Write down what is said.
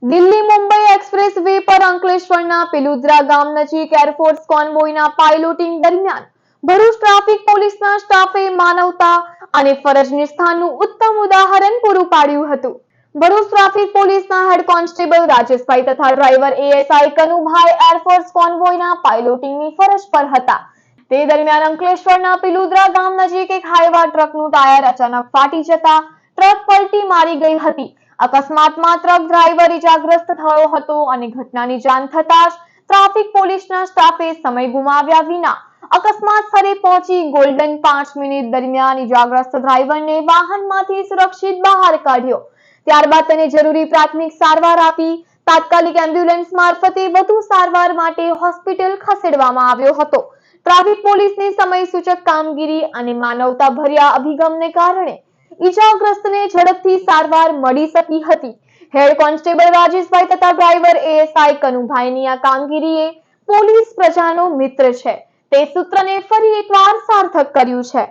Delhi Mumbai express way પર અંકલેશ્વરના પિલુદ્રા ગામ નજીક એરફોર્સ કોન્વોયના પાયલોટિંગ દરમિયાન ભરૂચ ટ્રાફિક પોલીસના સ્ટાફે માનવતા અને ફરજ નિષ્ઠાનું ઉત્તમ ઉદાહરણ પૂરું પાડ્યું હતું. ભરૂચ ટ્રાફિક પોલીસના હેડ કોન્સ્ટેબલ રાજેશભાઈ તથા ડ્રાઈવર એએસઆઈ કનુભાઈ એરફોર્સ કોન્વોયના પાયલોટિંગની ફરજ પર હતા. તે દરમિયાન અંકલેશ્વરના પિલુદ્રા ગામ નજીક એક હાઈવા ટ્રકનું ટાયર અચાનક ફાટી જતા ટ્રક પલટી મારી ગઈ હતી. અકસ્માતમાં ટ્રક ડ્રાઈવર ઇજાગ્રસ્ત થયો હતો અને ઘટનાની જાણ થતાં જ ટ્રાફિક પોલીસના સ્ટાફે સમય ગુમાવ્યા વિના અકસ્માત સ્થળે પહોંચી ગોલ્ડન 5 મિનિટ દરમિયાન ઇજાગ્રસ્ત ડ્રાઈવરને વાહનમાંથી સુરક્ષિત બહાર કાઢ્યો. ત્યારબાદ તેને જરૂરી પ્રાથમિક સારવાર આપી તાત્કાલિક એમ્બ્યુલન્સ મારફતે વધુ સારવાર માટે હોસ્પિટલ ખસેડવામાં આવ્યો હતો. ટ્રાફિક પોલીસની સમય સૂચક કામગીરી અને માનવતાભર્યા અભિગમને કારણે ઇજાગ્રસ્તને ઝડપથી સારવાર મળી શકી હતી. હેડ કોન્સ્ટેબલ રાજેશભાઈ તથા ડ્રાઈવર એએસઆઈ કનુભાઈની આ કામગીરીએ પોલીસ પ્રજાનો મિત્ર છે તે સૂત્રને ફરી એકવાર સાર્થક કર્યું છે.